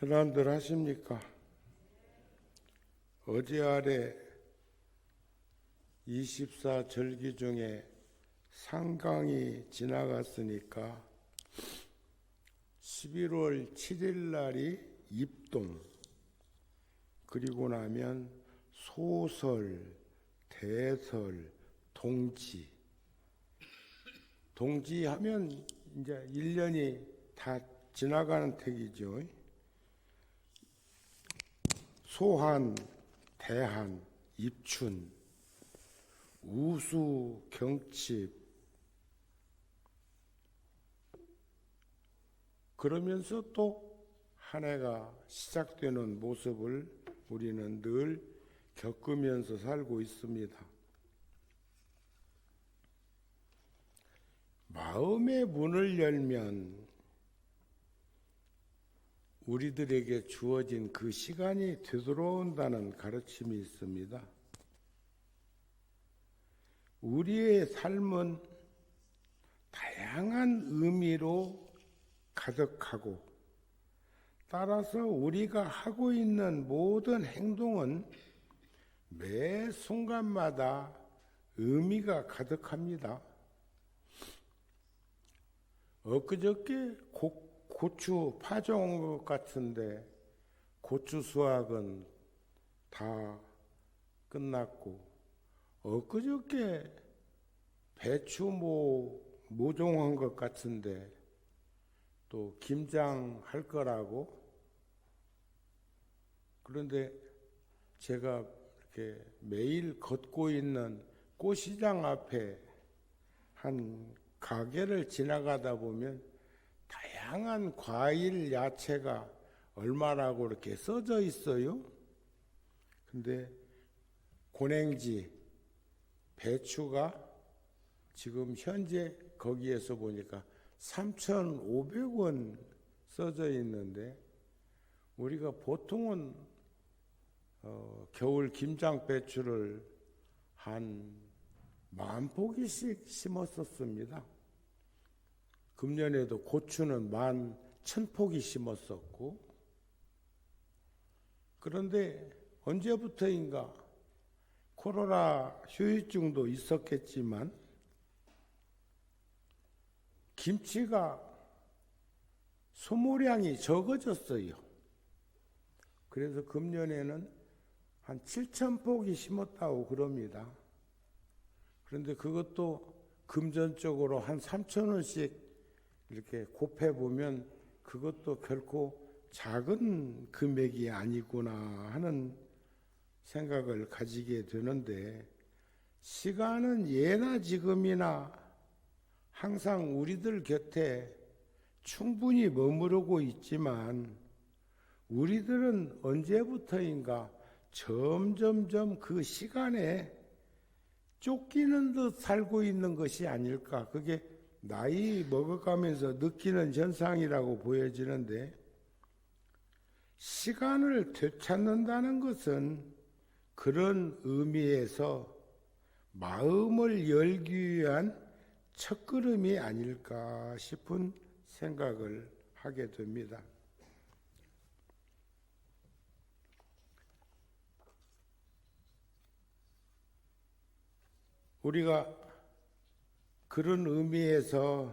편안들 하십니까? 어제 아래 24절기 중에 상강이 지나갔으니까 11월 7일 날이 입동, 그리고 나면 소설, 대설, 동지. 동지하면 이제 1년이 다 지나가는 택이죠. 소한, 대한, 입춘, 우수, 경칩. 그러면서 또 한 해가 시작되는 모습을 우리는 늘 겪으면서 살고 있습니다. 마음의 문을 열면 우리들에게 주어진 그 시간이 되돌아온다는 가르침이 있습니다. 우리의 삶은 다양한 의미로 가득하고, 따라서 우리가 하고 있는 모든 행동은 매 순간마다 의미가 가득합니다. 엊그저께 고추 파종 것 같은데 고추 수확은 다 끝났고, 엊그저께 배추 모종한 것 같은데 또 김장 할 거라고. 그런데 제가 이렇게 매일 걷고 있는 꽃시장 앞에 한 가게를 지나가다 보면 다양한 과일, 야채가 얼마라고 이렇게 써져 있어요. 근데 고랭지, 배추가 지금 현재 거기에서 보니까 3,500원 써져 있는데, 우리가 보통은 겨울 김장 배추를 한 10,000포기씩 심었었습니다. 금년에도 고추는 11,000포기 심었었고, 그런데 언제부터인가 코로나 후유증도 있었겠지만 김치가 소모량이 적어졌어요. 그래서 금년에는 한 7,000포기 심었다고 그럽니다. 그런데 그것도 금전적으로 한 3,000원씩 이렇게 곱해보면 그것도 결코 작은 금액이 아니구나 하는 생각을 가지게 되는데, 시간은 예나 지금이나 항상 우리들 곁에 충분히 머무르고 있지만, 우리들은 언제부터인가 점점점 그 시간에 쫓기는 듯 살고 있는 것이 아닐까. 그게 나이 먹어가면서 느끼는 현상이라고 보여지는데, 시간을 되찾는다는 것은 그런 의미에서 마음을 열기 위한 첫걸음이 아닐까 싶은 생각을 하게 됩니다. 우리가 그런 의미에서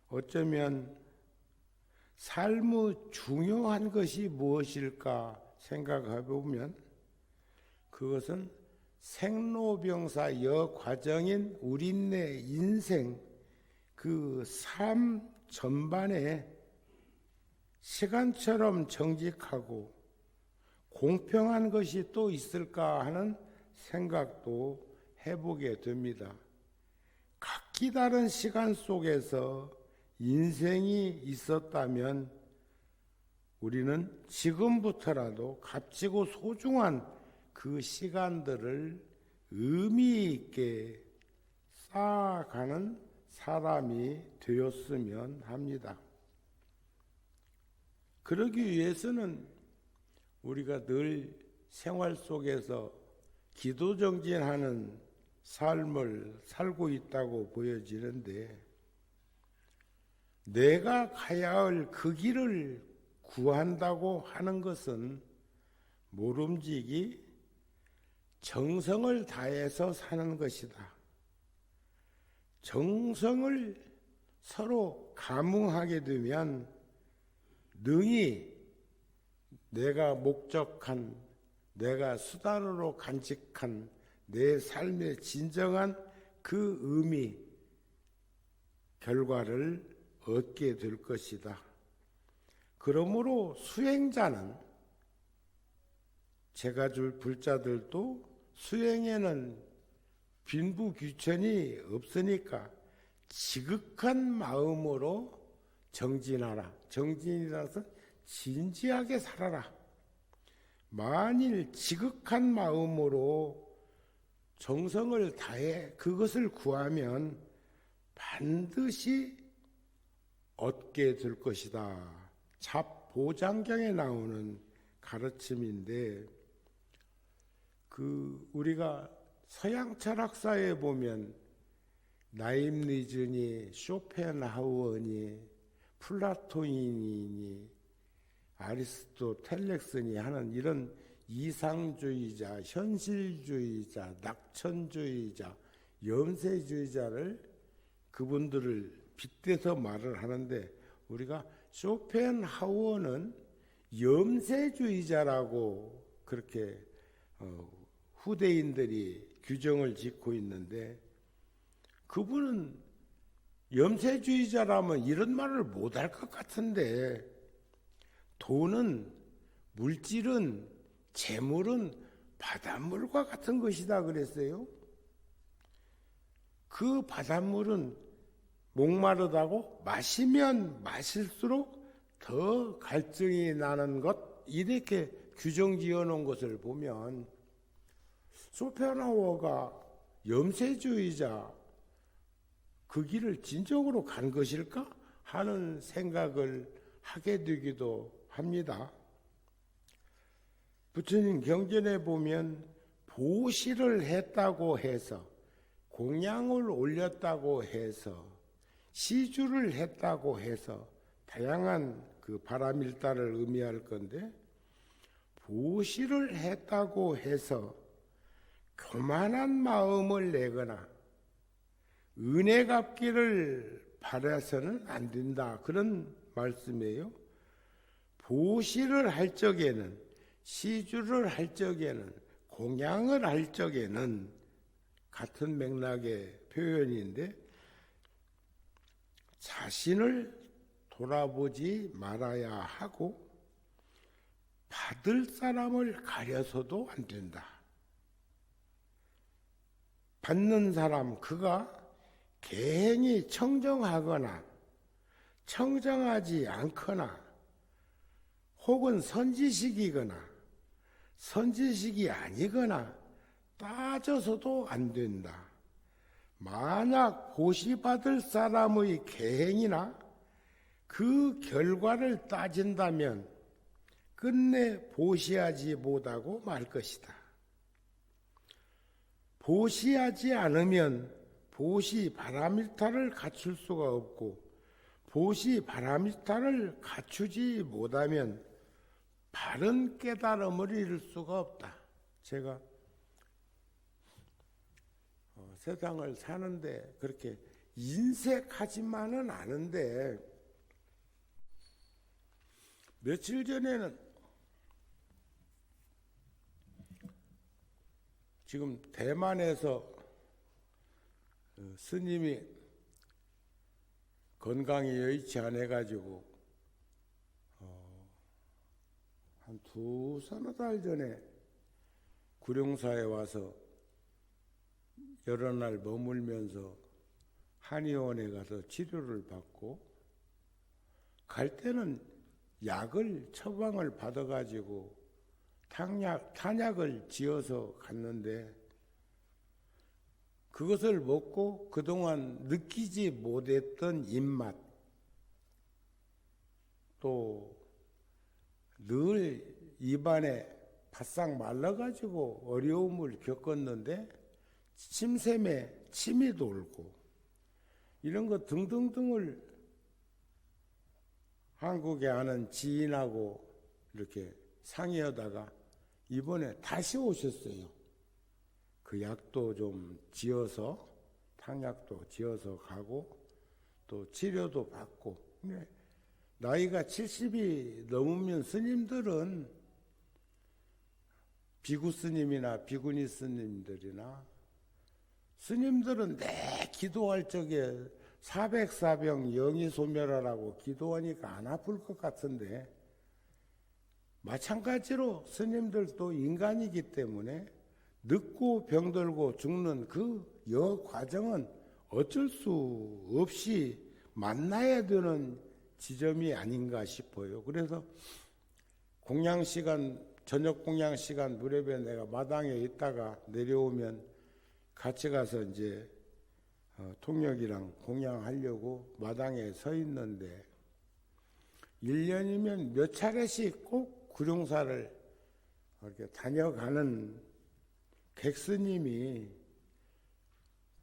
어쩌면 삶의 중요한 것이 무엇일까 생각해 보면, 그것은 생로병사 여과정인 우리네 인생 그 삶 전반에 시간처럼 정직하고 공평한 것이 또 있을까 하는 생각도 해보게 됩니다. 각기 다른 시간 속에서 인생이 있었다면 우리는 지금부터라도 값지고 소중한 그 시간들을 의미 있게 쌓아가는 사람이 되었으면 합니다. 그러기 위해서는 우리가 늘 생활 속에서 기도정진하는 삶을 살고 있다고 보여지는데, 내가 가야 할 그 길을 구한다고 하는 것은 모름지기 정성을 다해서 사는 것이다. 정성을 서로 감응하게 되면 능히 내가 목적한, 내가 수단으로 간직한 내 삶의 진정한 그 의미, 결과를 얻게 될 것이다. 그러므로 수행자는, 제가 줄 불자들도 수행에는 빈부귀천이 없으니까 지극한 마음으로 정진하라. 정진이라서 진지하게 살아라. 만일 지극한 마음으로 정성을 다해 그것을 구하면 반드시 얻게 될 것이다. 잡보장경에 나오는 가르침인데, 우리가 서양 철학사에 보면 나임니즈니 쇼펜하우어니 플라토인이니 아리스토텔레스니 하는 이런 이상주의자, 현실주의자, 낙천주의자, 염세주의자를, 그분들을 빗대서 말을 하는데, 우리가 쇼펜하우어는 염세주의자라고 그렇게 후대인들이 규정을 짓고 있는데, 그분은 염세주의자라면 이런 말을 못할 것 같은데, 돈은, 물질은, 재물은 바닷물과 같은 것이다 그랬어요. 그 바닷물은 목마르다고 마시면 마실수록 더 갈증이 나는 것, 이렇게 규정 지어 놓은 것을 보면 쇼펜하우어가 염세주의자 그 길을 진정으로 간 것일까 하는 생각을 하게 되기도 합니다. 부처님 경전에 보면 보시를 했다고 해서, 공양을 올렸다고 해서, 시주를 했다고 해서 다양한 그 바람일다를 의미할 건데, 보시를 했다고 해서 교만한 마음을 내거나 은혜 갚기를 바라서는 안 된다, 그런 말씀이에요. 보시를 할 적에는, 시주를 할 적에는, 공양을 할 적에는 같은 맥락의 표현인데, 자신을 돌아보지 말아야 하고 받을 사람을 가려서도 안 된다. 받는 사람, 그가 개행이 청정하거나 청정하지 않거나 혹은 선지식이거나 선지식이 아니거나 따져서도 안 된다. 만약 보시받을 사람의 계행이나 그 결과를 따진다면 끝내 보시하지 못하고 말 것이다. 보시하지 않으면 보시 바라밀타를 갖출 수가 없고, 보시 바라밀타를 갖추지 못하면 바른 깨달음을 이룰 수가 없다. 제가 세상을 사는데 그렇게 인색하지만은 않은데, 며칠 전에는 지금 대만에서 스님이 건강이 여의치 않아가지고 한 서너 달 전에 구룡사에 와서 여러 날 머물면서 한의원에 가서 치료를 받고, 갈 때는 약을 처방을 받아가지고 탄약을 지어서 갔는데, 그것을 먹고 그동안 느끼지 못했던 입맛, 또 늘 입안에 바싹 말라가지고 어려움을 겪었는데, 침샘에 침이 돌고 이런 것 등등등을 한국에 아는 지인하고 이렇게 상의하다가 이번에 다시 오셨어요. 그 약도 좀 지어서, 탕약도 지어서 가고 또 치료도 받고. 근데 나이가 70이 넘으면 스님들은 비구 스님이나 비구니 스님들이나 스님들은 내 기도할 적에 사백사병 영이소멸하라고 기도하니까 안 아플 것 같은데, 마찬가지로 스님들도 인간이기 때문에 늙고 병들고 죽는 그 과정은 어쩔 수 없이 만나야 되는 지점이 아닌가 싶어요. 그래서 공양 시간, 저녁 공양 시간 무렵에 내가 마당에 있다가 내려오면 같이 가서 이제 통역이랑 공양하려고 마당에 서 있는데, 1년이면 몇 차례씩 꼭 구룡사를 이렇게 다녀가는 객스님이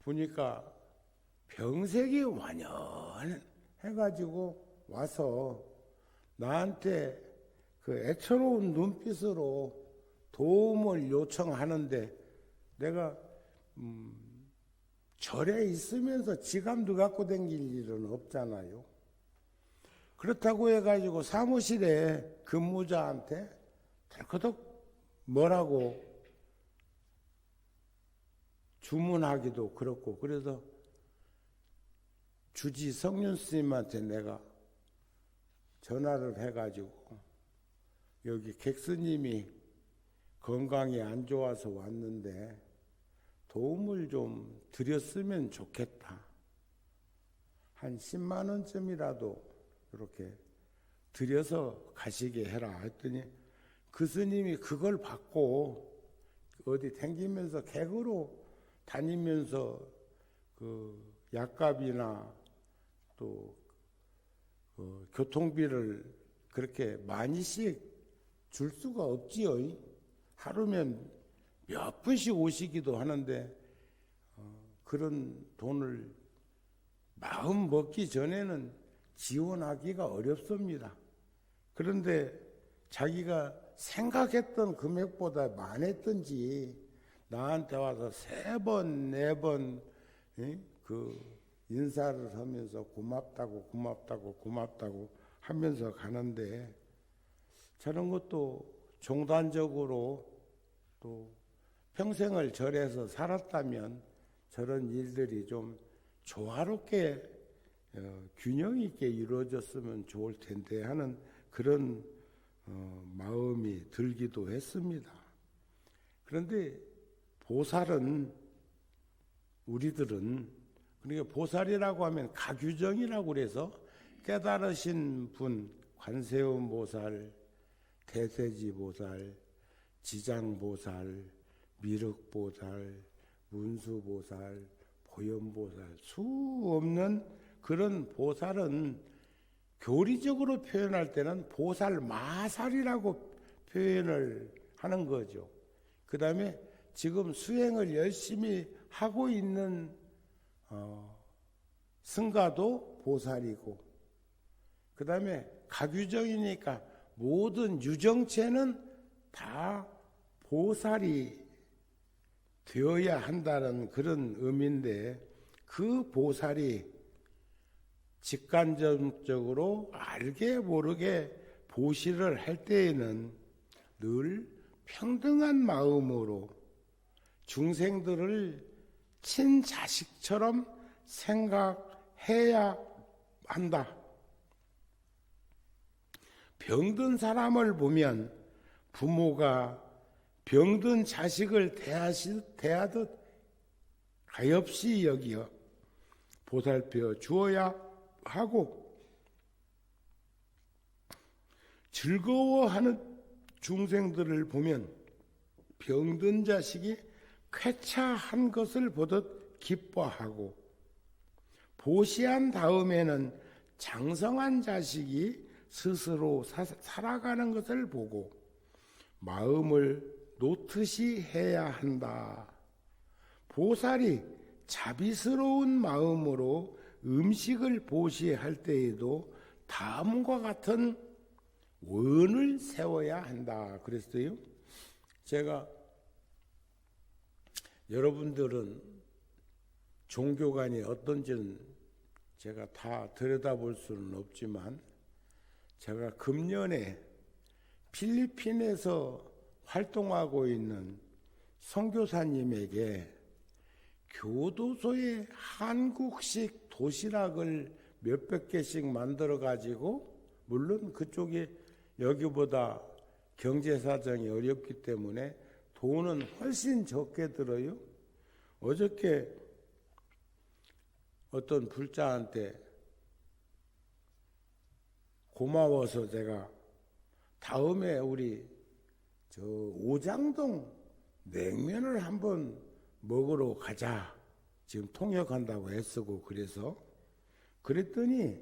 보니까 병색이 완연해가지고 와서 나한테 그 애처로운 눈빛으로 도움을 요청하는데, 내가 절에 있으면서 지갑도 갖고 다닐 일은 없잖아요. 그렇다고 해가지고 사무실에 근무자한테 덜커덕 뭐라고 주문하기도 그렇고, 그래서 주지 성윤 스님한테 내가 전화를 해가지고 여기 객스님이 건강이 안 좋아서 왔는데 도움을 좀 드렸으면 좋겠다. 한 10만 원쯤이라도 이렇게 드려서 가시게 해라 했더니, 그 스님이 그걸 받고 어디 댕기면서 객으로 다니면서 그 약값이나 또 교통비를 그렇게 많이씩 줄 수가 없지요. 하루면 몇 분씩 오시기도 하는데 그런 돈을 마음 먹기 전에는 지원하기가 어렵습니다. 그런데 자기가 생각했던 금액보다 많았던지 나한테 와서 3번, 4번 그 인사를 하면서 고맙다고 하면서 가는데, 저런 것도 종단적으로 또 평생을 절에서 살았다면 저런 일들이 좀 조화롭게 균형 있게 이루어졌으면 좋을 텐데 하는 그런 마음이 들기도 했습니다. 그런데 보살은, 우리들은, 그러니까 보살이라고 하면 가규정이라고 그래서 깨달으신 분, 관세음 보살, 대세지 보살, 지장 보살, 미륵 보살, 문수 보살, 보현 보살, 수 없는 그런 보살은 교리적으로 표현할 때는 보살 마살이라고 표현을 하는 거죠. 그 다음에 지금 수행을 열심히 하고 있는 승가도 보살이고, 그 다음에 가규정이니까 모든 유정체는 다 보살이 되어야 한다는 그런 의미인데, 그 보살이 직간접적으로 알게 모르게 보시를 할 때에는 늘 평등한 마음으로 중생들을 친자식처럼 생각해야 한다. 병든 사람을 보면 부모가 병든 자식을 대하듯 가엾이 여기어 보살펴 주어야 하고, 즐거워하는 중생들을 보면 병든 자식이 쾌차한 것을 보듯 기뻐하고, 보시한 다음에는 장성한 자식이 스스로 살아가는 것을 보고 마음을 놓듯이 해야 한다. 보살이 자비스러운 마음으로 음식을 보시할 때에도 다음과 같은 원을 세워야 한다 그랬어요. 제가 여러분들은 종교관이 어떤지는 제가 다 들여다볼 수는 없지만 제가 금년에 필리핀에서 활동하고 있는 선교사님에게 교도소에 한국식 도시락을 몇백 개씩 만들어 가지고, 물론 그쪽이 여기보다 경제 사정이 어렵기 때문에 돈은 훨씬 적게 들어요. 어저께 어떤 불자한테 고마워서 제가 다음에 우리 저 오장동 냉면을 한번 먹으러 가자. 지금 통역한다고 애쓰고 그랬더니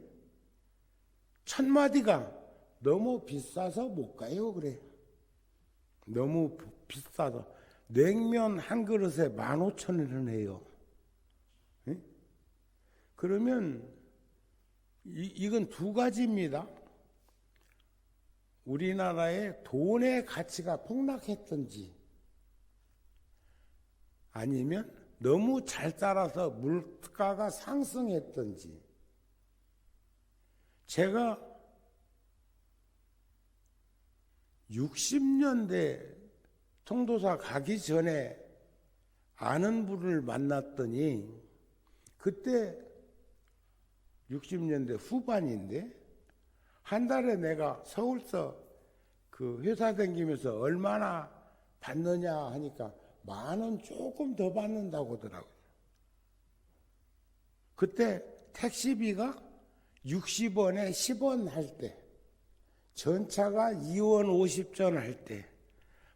첫 마디가 너무 비싸서 못 가요 그래. 너무 비싸서 냉면 한 그릇에 15,000원을 해요. 네? 그러면 이건 두 가지입니다. 우리나라의 돈의 가치가 폭락했든지 아니면 너무 잘 따라서 물가가 상승했든지. 제가 60년대 통도사 가기 전에 아는 분을 만났더니 그때 60년대 후반인데 한 달에 내가 서울서 그 회사 다니면서 얼마나 받느냐 하니까 10,000원 조금 더 받는다고 하더라고요. 그때 택시비가 60원에 10원 할 때, 전차가 2원 50전 할 때,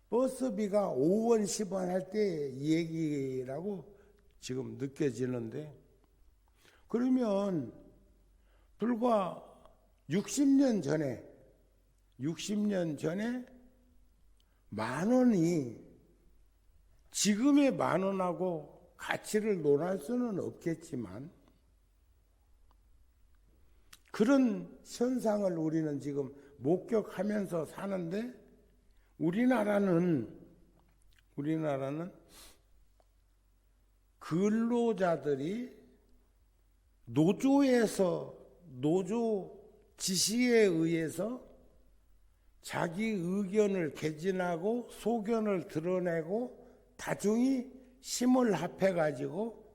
버스비가 5원 10원 할 때 이 얘기라고 지금 느껴지는데, 그러면 불과 60년 전에 10,000원이 지금의 10,000원하고 가치를 논할 수는 없겠지만 그런 현상을 우리는 지금 목격하면서 사는데, 우리나라는 근로자들이 노조 지시에 의해서 자기 의견을 개진하고 소견을 드러내고 다중이 힘을 합해가지고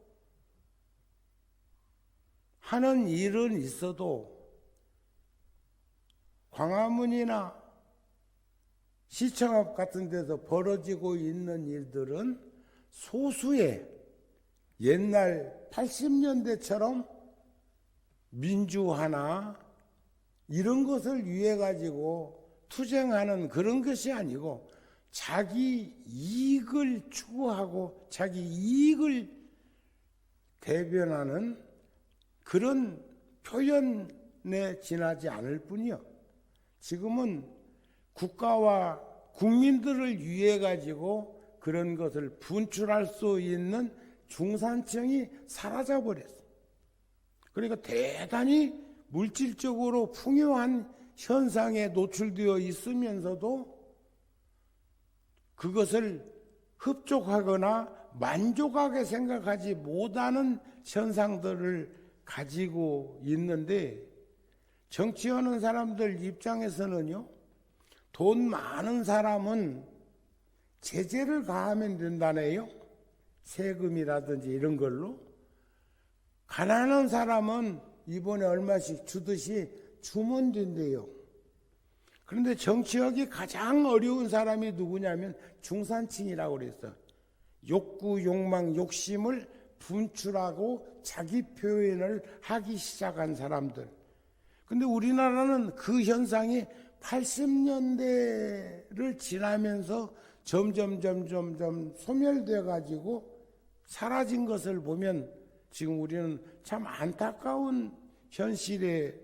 하는 일은 있어도 광화문이나 시청업 같은 데서 벌어지고 있는 일들은 소수의 옛날 80년대처럼 민주화나 이런 것을 위해 가지고 투쟁하는 그런 것이 아니고 자기 이익을 추구하고 자기 이익을 대변하는 그런 표현에 지나지 않을 뿐이요. 지금은 국가와 국민들을 위해 가지고 그런 것을 분출할 수 있는 중산층이 사라져 버렸어요. 그러니까 대단히 물질적으로 풍요한 현상에 노출되어 있으면서도 그것을 흡족하거나 만족하게 생각하지 못하는 현상들을 가지고 있는데, 정치하는 사람들 입장에서는요, 돈 많은 사람은 제재를 가하면 된다네요. 세금이라든지 이런 걸로. 가난한 사람은 이번에 얼마씩 주듯이 주면 된대요. 그런데 정치하기 가장 어려운 사람이 누구냐면 중산층이라고 그랬어. 욕구, 욕망, 욕심을 분출하고 자기 표현을 하기 시작한 사람들. 근데 우리나라는 그 현상이 80년대를 지나면서 점점 소멸되어 가지고 사라진 것을 보면 지금 우리는 참 안타까운 현실에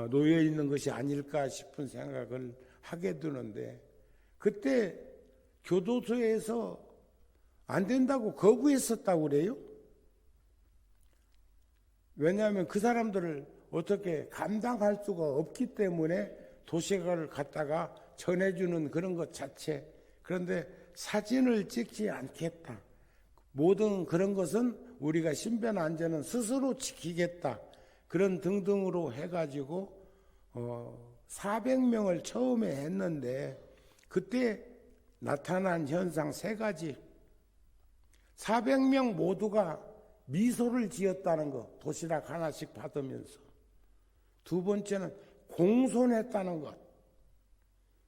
놓여 있는 것이 아닐까 싶은 생각을 하게 되는데, 그때 교도소에서 안 된다고 거부했었다고 그래요. 왜냐하면 그 사람들을 어떻게 감당할 수가 없기 때문에 도시락을 갖다가 전해주는 그런 것 자체. 그런데 사진을 찍지 않겠다. 모든 그런 것은 우리가 신변 안전은 스스로 지키겠다. 그런 등등으로 해가지고 400명을 처음에 했는데 그때 나타난 현상 3가지. 400명 모두가 미소를 지었다는 거. 도시락 하나씩 받으면서. 2번째는 공손했다는 것.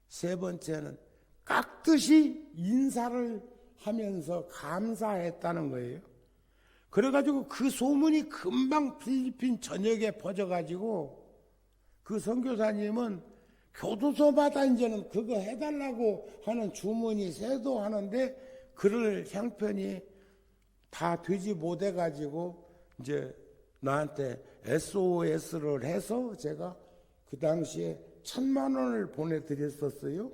3번째는 깍듯이 인사를 하면서 감사했다는 거예요. 그래가지고 그 소문이 금방 필리핀 전역에 퍼져가지고 그 선교사님은 교도소마다 이제는 그거 해달라고 하는 주문이 쇄도하는데 그를 형편이 다 되지 못해가지고 이제 나한테 SOS를 해서 제가 그 당시에 1,000만 원을 보내드렸었어요.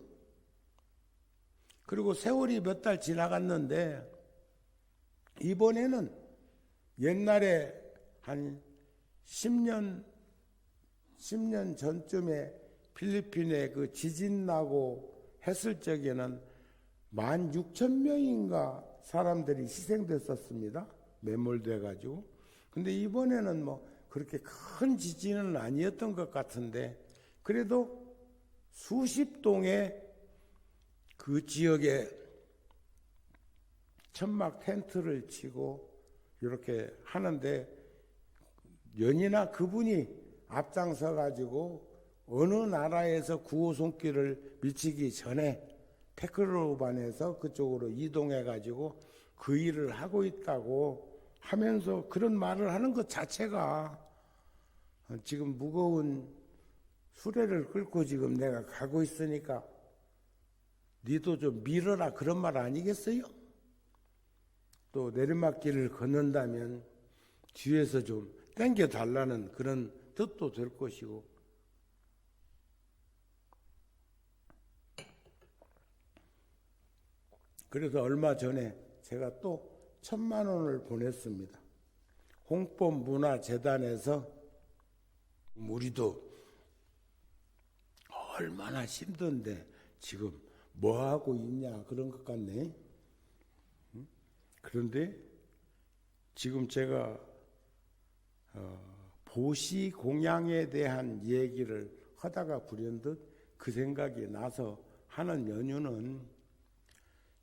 그리고 세월이 몇 달 지나갔는데 이번에는 옛날에 한 10년 전쯤에 필리핀에 그 지진 나고 했을 적에는 16,000명인가 사람들이 희생됐었습니다. 매몰돼가지고. 근데 이번에는 뭐 그렇게 큰 지진은 아니었던 것 같은데 그래도 수십 동의 그 지역에 천막 텐트를 치고 이렇게 하는데 연이나 그분이 앞장서 가지고 어느 나라에서 구호 손길을 미치기 전에 테크로반에서 그쪽으로 이동해 가지고 그 일을 하고 있다고 하면서 그런 말을 하는 것 자체가 지금 무거운 수레를 끌고 지금 내가 가고 있으니까 니도 좀 밀어라 그런 말 아니겠어요? 또 내리막길을 걷는다면 뒤에서 좀 당겨달라는 그런 뜻도 될 것이고. 그래서 얼마 전에 제가 또 1,000만 원을 보냈습니다. 홍범문화재단에서 우리도 얼마나 힘든데 지금 뭐하고 있냐 그런 것 같네. 그런데 지금 제가 보시 공양에 대한 얘기를 하다가 불현듯 그 생각이 나서 하는 연유는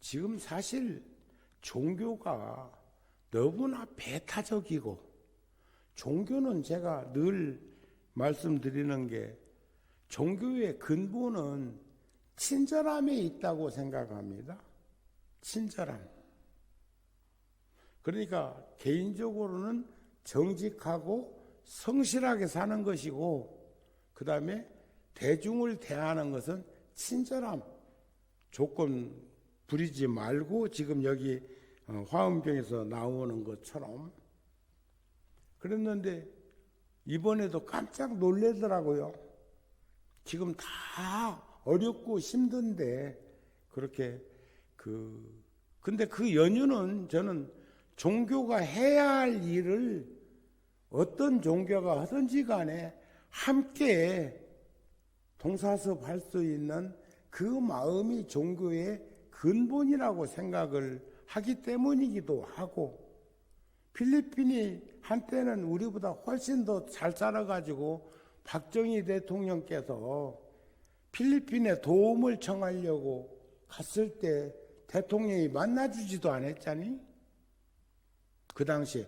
지금 사실 종교가 너무나 배타적이고 종교는 제가 늘 말씀드리는 게 종교의 근본은 친절함에 있다고 생각합니다. 친절함. 그러니까 개인적으로는 정직하고 성실하게 사는 것이고 그 다음에 대중을 대하는 것은 친절함. 조건 부리지 말고 지금 여기 화엄경에서 나오는 것처럼 그랬는데 이번에도 깜짝 놀래더라고요. 지금 다 어렵고 힘든데 그렇게 근데 그 연유는 저는 종교가 해야 할 일을 어떤 종교가 하든지 간에 함께 동사섭할 수 있는 그 마음이 종교의 근본이라고 생각을 하기 때문이기도 하고 필리핀이 한때는 우리보다 훨씬 더 잘 살아가지고 박정희 대통령께서 필리핀에 도움을 청하려고 갔을 때 대통령이 만나주지도 않았잖니? 그 당시에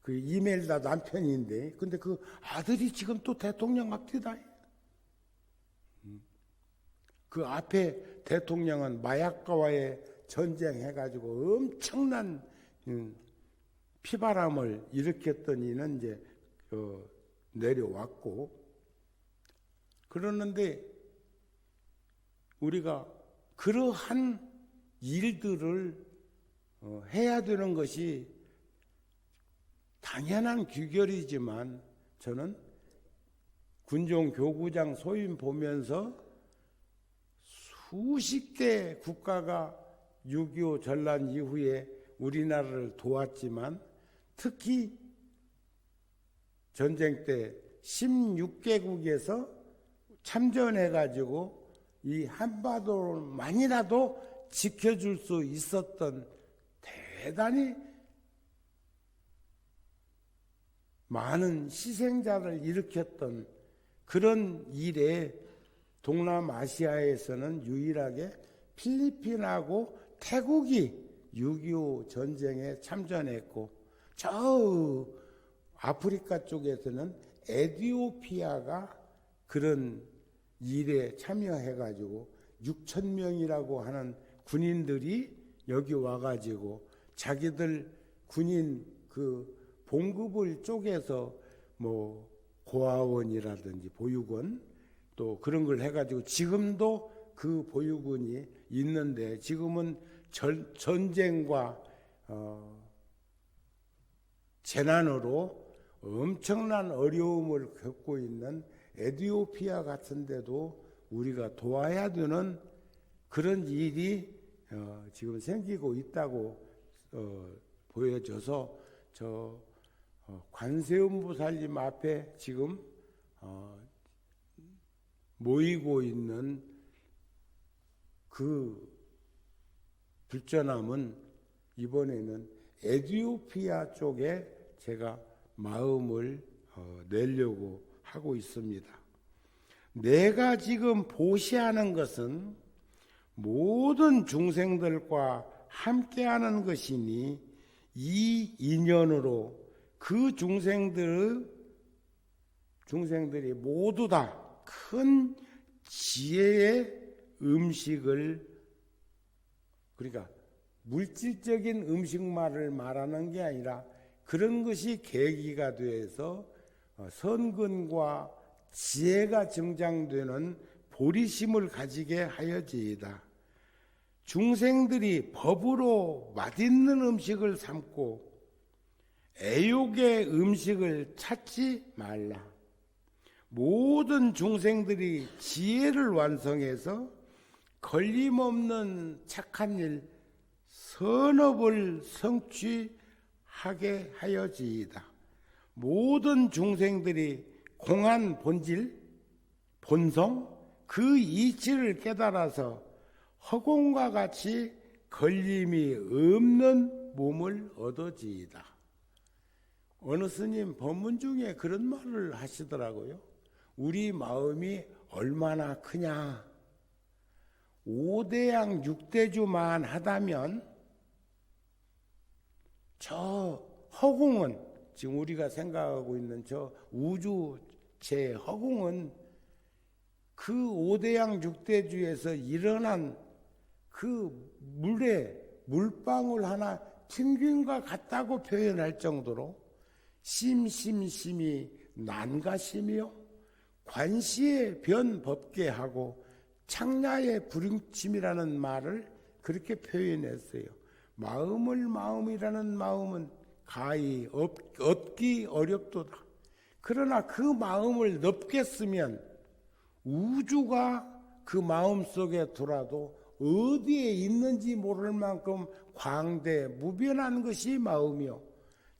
그 이멜다 남편인데 근데 그 아들이 지금 또 대통령 앞뒤다. 그 앞에 대통령은 마약과의 전쟁해가지고 엄청난 피바람을 일으켰던 이는 이제 내려왔고 그러는데 우리가 그러한 일들을 해야 되는 것이 당연한 규결이지만 저는 군종 교구장 소임 보면서 수십 개 국가가 6.25 전란 이후에 우리나라를 도왔지만 특히 전쟁 때 16개국에서 참전해가지고 이 한반도만이라도 지켜줄 수 있었던 대단히 많은 희생자를 일으켰던 그런 일에 동남아시아에서는 유일하게 필리핀하고 태국이 6.25 전쟁에 참전했고, 저 아프리카 쪽에서는 에티오피아가 그런 일에 참여해가지고 6,000명이라고 하는 군인들이 여기 와가지고 자기들 군인 그 봉급을 쪼개서 뭐 고아원이라든지 보육원 또 그런 걸 해가지고 지금도 그 보육원이 있는데, 지금은 전쟁과 재난으로 엄청난 어려움을 겪고 있는 에티오피아 같은 데도 우리가 도와야 되는 그런 일이 지금 생기고 있다고 보여져서 저 관세음보살님 앞에 지금 모이고 있는 그 불전함은 이번에는 에티오피아 쪽에 제가 마음을 내려고 하고 있습니다. 내가 지금 보시하는 것은 모든 중생들과 함께하는 것이니 이 인연으로 그 중생들이 모두 다 큰 지혜의 음식을, 그러니까 물질적인 음식만을 말하는 게 아니라 그런 것이 계기가 돼서 선근과 지혜가 증장되는 보리심을 가지게 하여지이다. 중생들이 법으로 맛있는 음식을 삼고 애욕의 음식을 찾지 말라. 모든 중생들이 지혜를 완성해서 걸림없는 착한 일, 선업을 성취하게 하여지이다. 모든 중생들이 공한 본질, 본성, 그 이치를 깨달아서 허공과 같이 걸림이 없는 몸을 얻어지이다. 어느 스님 법문 중에 그런 말을 하시더라고요. 우리 마음이 얼마나 크냐. 5대양 6대주만 하다면 저 허공은, 지금 우리가 생각하고 있는 저 우주체 허공은 그 5대양 6대주에서 일어난 그 물방울 하나 튕김과 같다고 표현할 정도로 심심심이 난가심이요 관시의 변법계하고 창야의 불응침이라는 말을 그렇게 표현했어요. 마음이라는 마음은 가히 얻기 어렵도다. 그러나 그 마음을 넓게 쓰면 우주가 그 마음 속에 들어도 어디에 있는지 모를 만큼 광대 무변한 것이 마음이요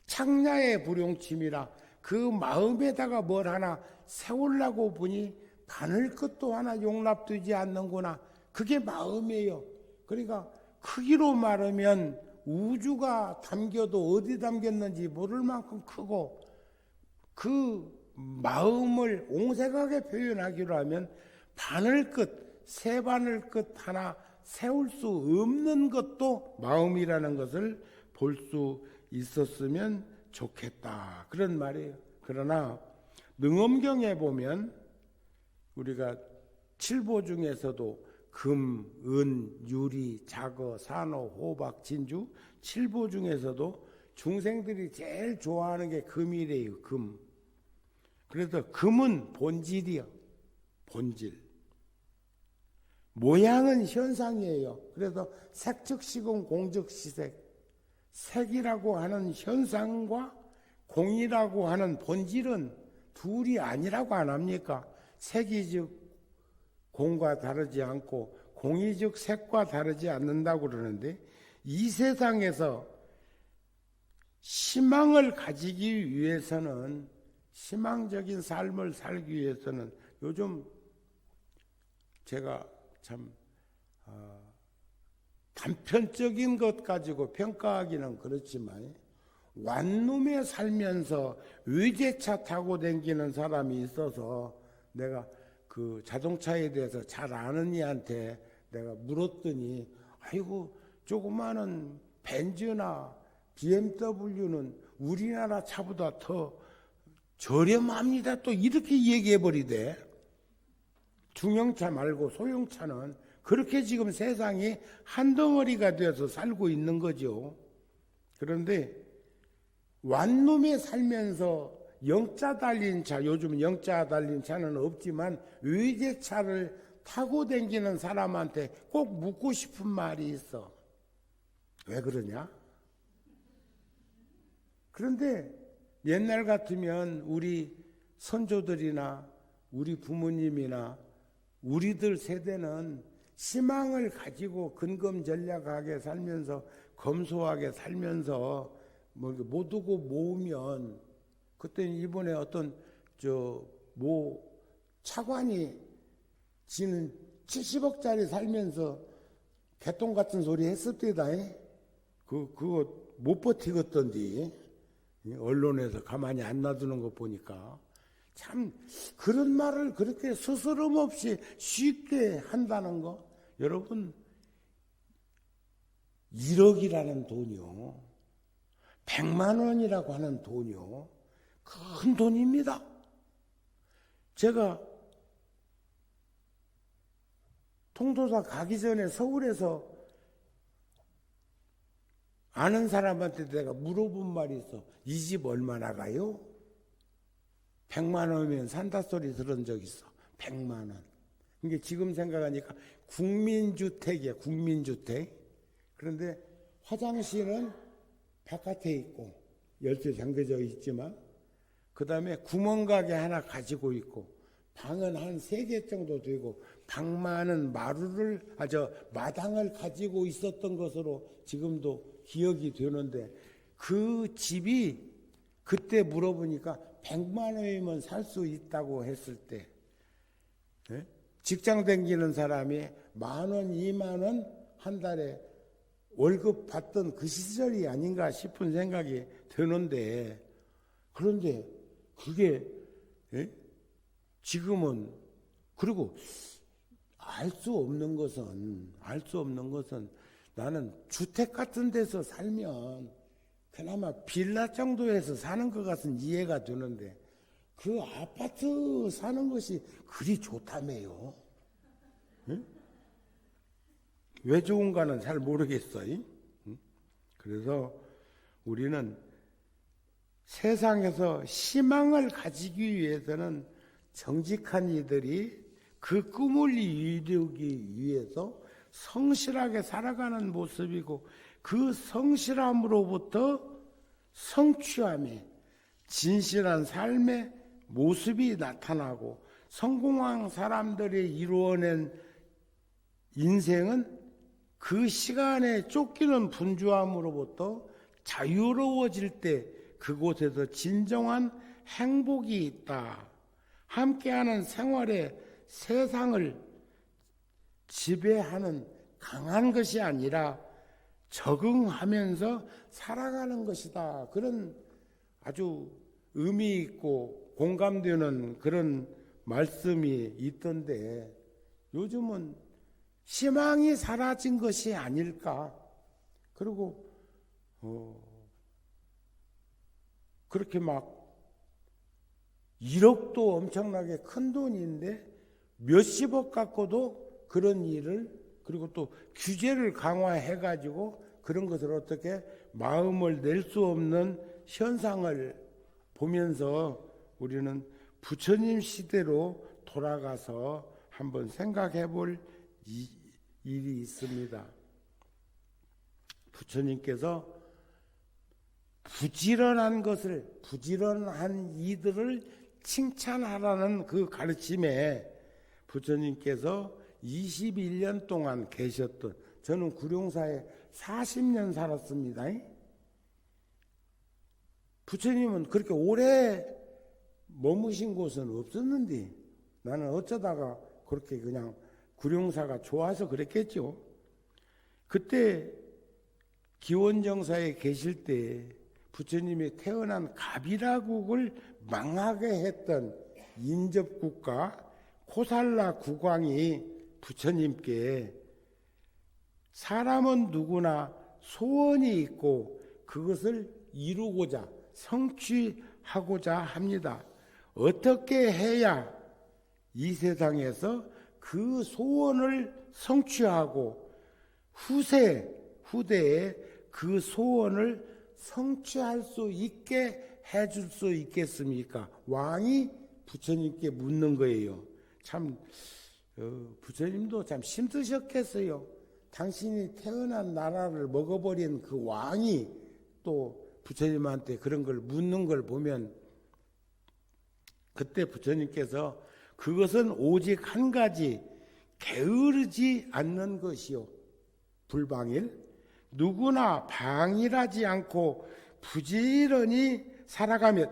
창야의 불용침이라, 그 마음에다가 뭘 하나 세우려고 보니 바늘 끝도 하나 용납되지 않는구나. 그게 마음이에요. 그러니까 크기로 말하면 우주가 담겨도 어디 담겼는지 모를 만큼 크고, 그 마음을 옹색하게 표현하기로 하면 바늘 끝, 세 바늘 끝 하나 세울 수 없는 것도 마음이라는 것을 볼 수 있었으면 좋겠다. 그런 말이에요. 그러나 능엄경에 보면 우리가 칠보 중에서도 금, 은, 유리, 자거, 산호, 호박, 진주, 칠보 중에서도 중생들이 제일 좋아하는 게 금이래요. 금. 그래서 금은 본질이요. 본질. 모양은 현상이에요. 그래서 색즉시공 공즉시색. 색이라고 하는 현상과 공이라고 하는 본질은 둘이 아니라고 안 합니까? 색이 즉 공과 다르지 않고 공이 즉 색과 다르지 않는다고 그러는데, 이 세상에서 희망을 가지기 위해서는 희망적인 삶을 살기 위해서는 요즘 제가 참 단편적인 것 가지고 평가하기는 그렇지만 완룸에 살면서 외제차 타고 다니는 사람이 있어서 내가 그 자동차에 대해서 잘 아는 이한테 내가 물었더니 아이고 조그마한 벤츠나 BMW는 우리나라 차보다 더 저렴합니다. 또 이렇게 얘기해 버리대. 중형차 말고 소형차는 그렇게 지금 세상이 한 덩어리가 되어서 살고 있는 거죠. 그런데 완룸에 살면서 영자 달린 차, 요즘 영자 달린 차는 없지만 외제차를 타고 다니는 사람한테 꼭 묻고 싶은 말이 있어. 왜 그러냐? 그런데 옛날 같으면 우리 선조들이나 우리 부모님이나 우리들 세대는 희망을 가지고 근검전략하게 살면서 검소하게 살면서 뭐 두고 모으면 그때 이번에 어떤 차관이 지는 70억짜리 살면서 개똥 같은 소리 했을 때다. 그거 못 버티겠던디. 언론에서 가만히 안 놔두는 거 보니까 참 그런 말을 그렇게 스스럼 없이 쉽게 한다는 거. 여러분 1억이라는 돈이요, 100만 원이라고 하는 돈이요, 큰 돈입니다. 제가 통도사 가기 전에 서울에서 아는 사람한테 내가 물어본 말이 있어. 이 집 얼마나 가요? 100만 원이면 산다 소리 들은 적 있어. 100만 원. 이게 지금 생각하니까 국민주택이야, 국민주택. 그런데 화장실은 바깥에 있고 열쇠 잠겨져 있지만 그 다음에 구멍가게 하나 가지고 있고 방은 한 3개 정도 되고 방만은 마당을 가지고 있었던 것으로 지금도 기억이 되는데 그 집이 그때 물어보니까 100만 원이면 살 수 있다고 했을 때 직장 다니는 사람이 10,000원, 20,000원 한 달에 월급 받던 그 시절이 아닌가 싶은 생각이 드는데 그런데 그게 지금은 그리고 알 수 없는 것은 나는 주택 같은 데서 살면 그나마 빌라 정도에서 사는 것 같은 이해가 되는데 그 아파트 사는 것이 그리 좋다며요. 응? 왜 좋은가는 잘 모르겠어요. 응? 그래서 우리는 세상에서 희망을 가지기 위해서는 정직한 이들이 그 꿈을 이루기 위해서 성실하게 살아가는 모습이고 그 성실함으로부터 성취함에 진실한 삶의 모습이 나타나고 성공한 사람들이 이루어낸 인생은 그 시간에 쫓기는 분주함으로부터 자유로워질 때 그곳에서 진정한 행복이 있다. 함께하는 생활의 세상을 지배하는 강한 것이 아니라 적응하면서 살아가는 것이다. 그런 아주 의미 있고 공감되는 그런 말씀이 있던데 요즘은 희망이 사라진 것이 아닐까. 그리고 그렇게 막 1억도 엄청나게 큰 돈인데 몇십억 갖고도 그런 일을 그리고 또 규제를 강화해가지고 그런 것을 어떻게 마음을 낼 수 없는 현상을 보면서 우리는 부처님 시대로 돌아가서 한번 생각해 볼 일이 있습니다. 부처님께서 부지런한 이들을 칭찬하라는 그 가르침에 부처님께서 21년 동안 계셨던, 저는 구룡사에 40년 살았습니다. 부처님은 그렇게 오래 머무신 곳은 없었는데 나는 어쩌다가 그렇게 그냥 구룡사가 좋아서 그랬겠죠. 그때 기원정사에 계실 때 부처님이 태어난 가비라국을 망하게 했던 인접국가 코살라 국왕이 부처님께 사람은 누구나 소원이 있고 그것을 이루고자 성취하고자 합니다. 어떻게 해야 이 세상에서 그 소원을 성취하고 후대에 그 소원을 성취할 수 있게 해줄 수 있겠습니까? 왕이 부처님께 묻는 거예요. 참 부처님도 참 힘드셨겠어요. 당신이 태어난 나라를 먹어버린 그 왕이 또 부처님한테 그런 걸 묻는 걸 보면 그때 부처님께서 그것은 오직 한 가지 게으르지 않는 것이요 불방일 누구나 방일하지 않고 부지런히 살아가면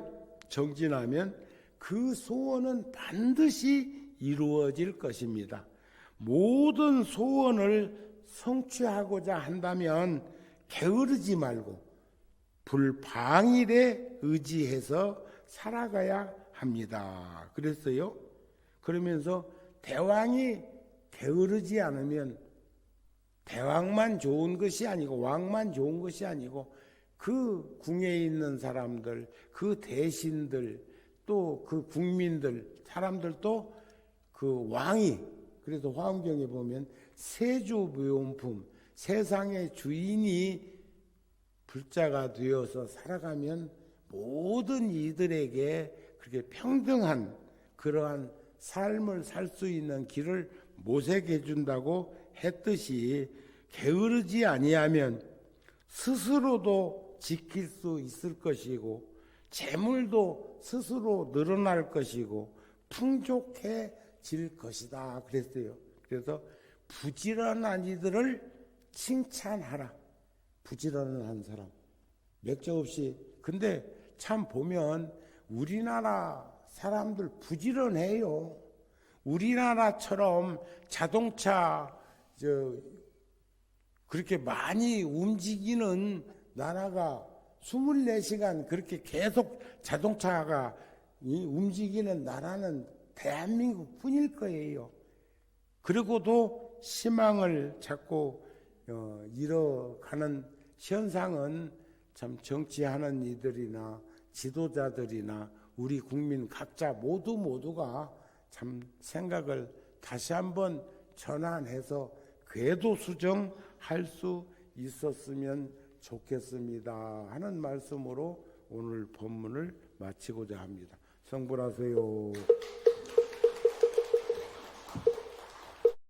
정진하면 그 소원은 반드시 이루어질 것입니다. 모든 소원을 성취하고자 한다면 게으르지 말고 불방일에 의지해서 살아가야 합니다. 그랬어요. 그러면서 대왕이 게으르지 않으면 대왕만 좋은 것이 아니고 왕만 좋은 것이 아니고 그 궁에 있는 사람들, 그 대신들, 또 그 국민들, 사람들도 그 왕이 그래서 화엄경에 보면 세조무용품 세상의 주인이 불자가 되어서 살아가면 모든 이들에게 그렇게 평등한 그러한 삶을 살 수 있는 길을 모색해 준다고 했듯이 게으르지 아니하면 스스로도 지킬 수 있을 것이고 재물도 스스로 늘어날 것이고 풍족해질 것이다 그랬어요. 그래서 부지런한 이들을 칭찬하라. 부지런한 사람 맥주 없이. 근데 참 보면 우리나라 사람들 부지런해요. 우리나라처럼 자동차 그렇게 많이 움직이는 나라가 24시간 그렇게 계속 자동차가 움직이는 나라는 대한민국 뿐일 거예요. 그리고도 희망을 찾고 잃어가는 현상은 참 정치하는 이들이나 지도자들이나 우리 국민 각자 모두가 참 생각을 다시 한번 전환해서 궤도 수정할 수 있었으면 좋겠습니다 하는 말씀으로 오늘 법문을 마치고자 합니다. 성불하세요.